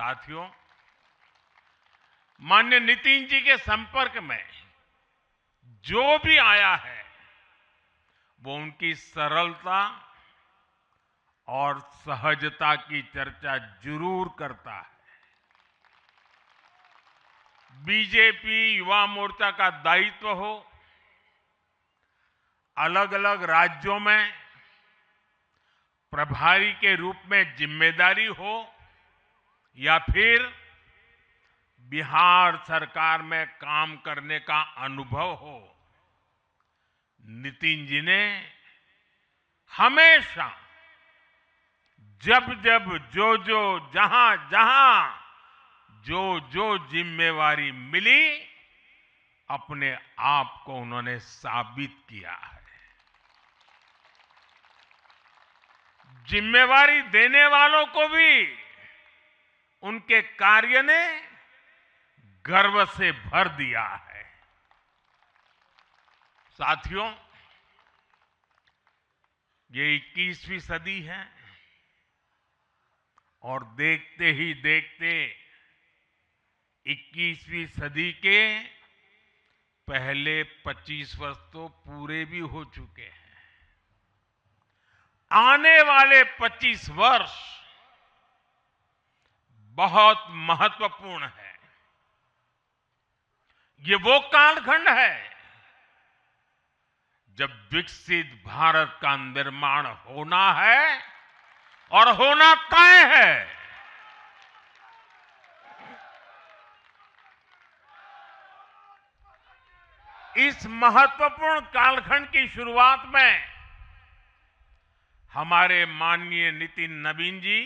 साथियों, माननीय नितिन जी के संपर्क में जो भी आया है वो उनकी सरलता और सहजता की चर्चा जरूर करता है। बीजेपी युवा मोर्चा का दायित्व हो, अलग अलग राज्यों में प्रभारी के रूप में जिम्मेदारी हो या फिर बिहार सरकार में काम करने का अनुभव हो, नितिन जी ने हमेशा जब जब जो जहां जहां जो जिम्मेवारी मिली अपने आप को उन्होंने साबित किया है। जिम्मेवारी देने वालों को भी उनके कार्य ने गर्व से भर दिया है। साथियों, ये 21वीं सदी है और देखते ही देखते 21वीं सदी के पहले 25 वर्ष तो पूरे भी हो चुके हैं। आने वाले 25 वर्ष बहुत महत्वपूर्ण है। ये वो कालखंड है जब विकसित भारत का निर्माण होना है और होना तय है। इस महत्वपूर्ण कालखंड की शुरुआत में हमारे माननीय नितिन नवीन जी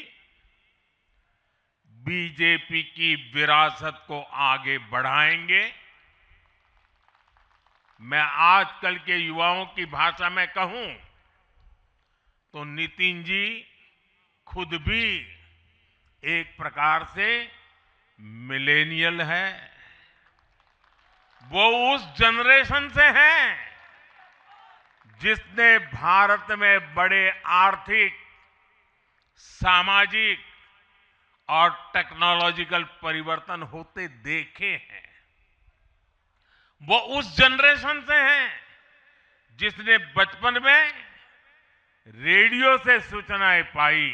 बीजेपी की विरासत को आगे बढ़ाएंगे। मैं आजकल के युवाओं की भाषा में कहूं तो नितिन जी खुद भी एक प्रकार से मिलेनियल है। वो उस जनरेशन से हैं जिसने भारत में बड़े आर्थिक, सामाजिक और टेक्नोलॉजिकल परिवर्तन होते देखे हैं। वो उस जनरेशन से हैं जिसने बचपन में रेडियो से सूचनाएं पाई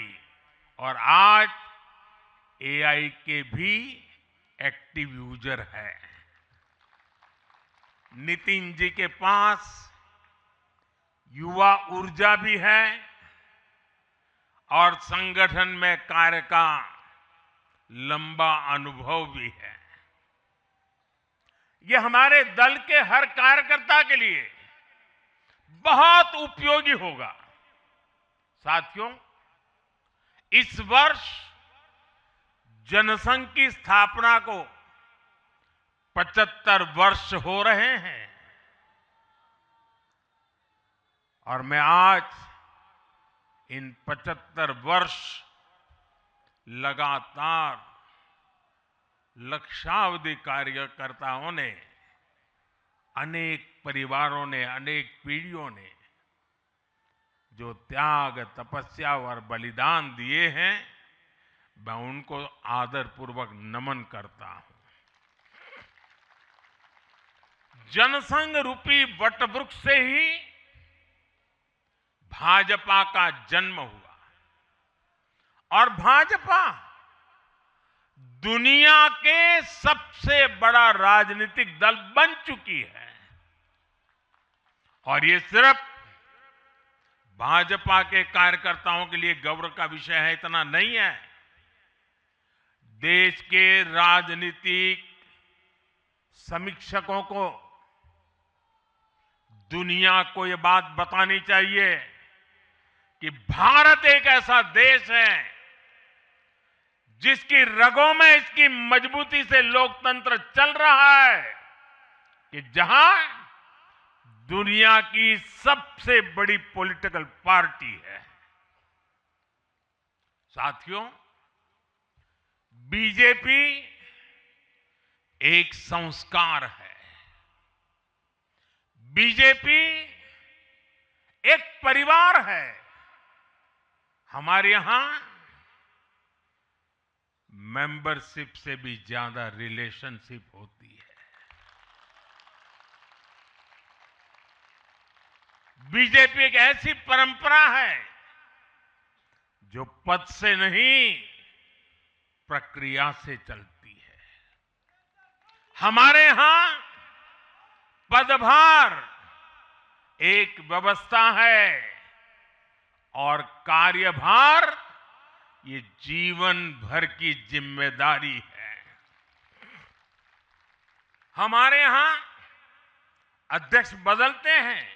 और आज एआई के भी एक्टिव यूजर है। नितिन जी के पास युवा ऊर्जा भी है और संगठन में कार्य का लंबा अनुभव भी है। ये हमारे दल के हर कार्यकर्ता के लिए बहुत उपयोगी होगा। साथियों, इस वर्ष जनसंघ की स्थापना को 75 वर्ष हो रहे हैं और मैं आज इन 75 वर्ष लगातार लक्षावधि कार्यकर्ताओं ने, अनेक परिवारों ने, अनेक पीढ़ियों ने जो त्याग, तपस्या और बलिदान दिए हैं, मैं उनको आदरपूर्वक नमन करता हूं। जनसंघ रूपी वटवृक्ष से ही भाजपा का जन्म हुआ और भाजपा दुनिया के सबसे बड़ा राजनीतिक दल बन चुकी है। और ये सिर्फ भाजपा के कार्यकर्ताओं के लिए गौरव का विषय है इतना नहीं है। देश के राजनीतिक समीक्षकों को दुनिया को ये बात बतानी चाहिए कि भारत एक ऐसा देश है जिसकी रगों में इसकी मजबूती से लोकतंत्र चल रहा है, कि जहां दुनिया की सबसे बड़ी पॉलिटिकल पार्टी है। साथियों, बीजेपी एक संस्कार है। बीजेपी एक परिवार है। हमारे यहां मेंबरशिप से भी ज्यादा रिलेशनशिप होती है। बीजेपी एक ऐसी परंपरा है जो पद से नहीं, प्रक्रिया से चलती है। हमारे यहां पदभार एक व्यवस्था है और कार्यभार ये जीवन भर की जिम्मेदारी है। हमारे यहां अध्यक्ष बदलते हैं,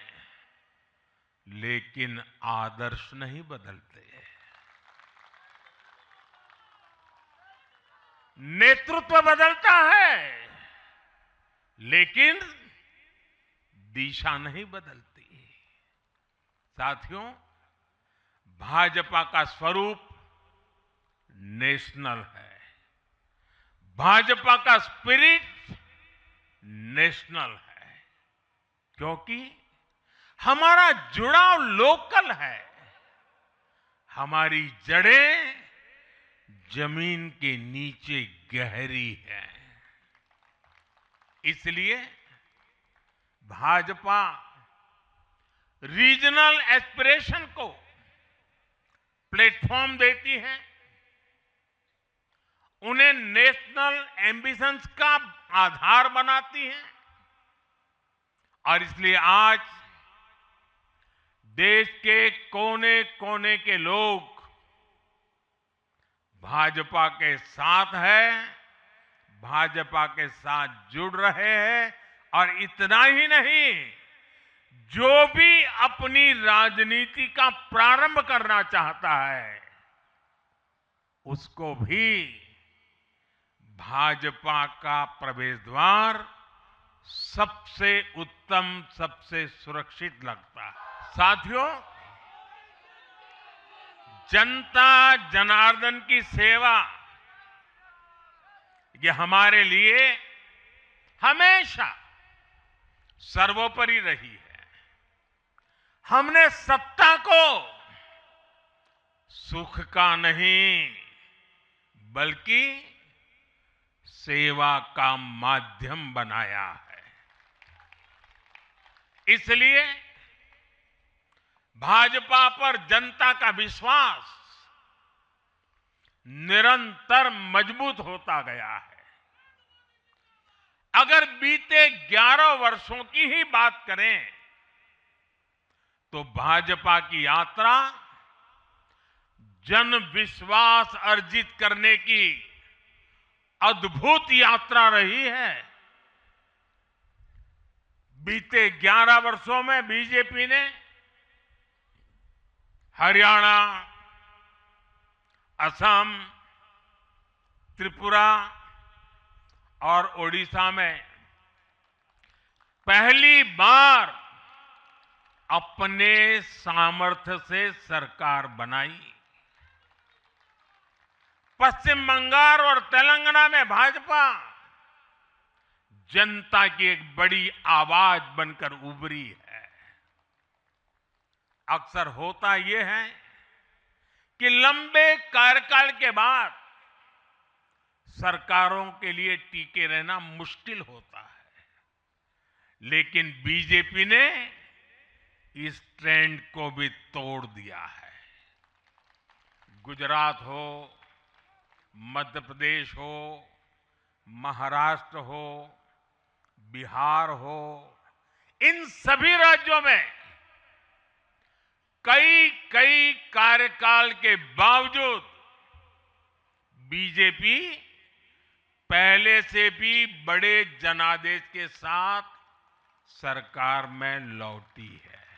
लेकिन आदर्श नहीं बदलते। नेतृत्व बदलता है, लेकिन दिशा नहीं बदलती। साथियों, भाजपा का स्वरूप नेशनल है। भाजपा का स्पिरिट नेशनल है, क्योंकि हमारा जुड़ाव लोकल है। हमारी जड़ें जमीन के नीचे गहरी है। इसलिए भाजपा रीजनल एस्पिरेशन को प्लेटफॉर्म देती है, उन्हें नेशनल एम्बिशंस का आधार बनाती है। और इसलिए आज देश के कोने कोने के लोग भाजपा के साथ हैं, भाजपा के साथ जुड़ रहे हैं। और इतना ही नहीं, जो भी अपनी राजनीति का प्रारंभ करना चाहता है, उसको भी भाजपा का प्रवेश द्वार सबसे उत्तम, सबसे सुरक्षित लगता है। साथियों, जनता जनार्दन की सेवा ये हमारे लिए हमेशा सर्वोपरि रही है। हमने सत्ता को सुख का नहीं, बल्कि सेवा का माध्यम बनाया है। इसलिए भाजपा पर जनता का विश्वास निरंतर मजबूत होता गया है। अगर बीते 11 वर्षों की ही बात करें, तो भाजपा की यात्रा जन विश्वास अर्जित करने की अद्भुत यात्रा रही है। बीते 11 वर्षों में बीजेपी ने हरियाणा, असम, त्रिपुरा और ओडिशा में पहली बार अपने सामर्थ्य से सरकार बनाई। पश्चिम बंगाल और तेलंगाना में भाजपा जनता की एक बड़ी आवाज बनकर उभरी है। अक्सर होता यह है कि लंबे कार्यकाल के बाद सरकारों के लिए टिके रहना मुश्किल होता है, लेकिन बीजेपी ने इस ट्रेंड को भी तोड़ दिया है। गुजरात हो, मध्य प्रदेश हो, महाराष्ट्र हो, बिहार हो, इन सभी राज्यों में कई कार्यकाल के बावजूद बीजेपी पहले से भी बड़े जनादेश के साथ सरकार में लौटी है।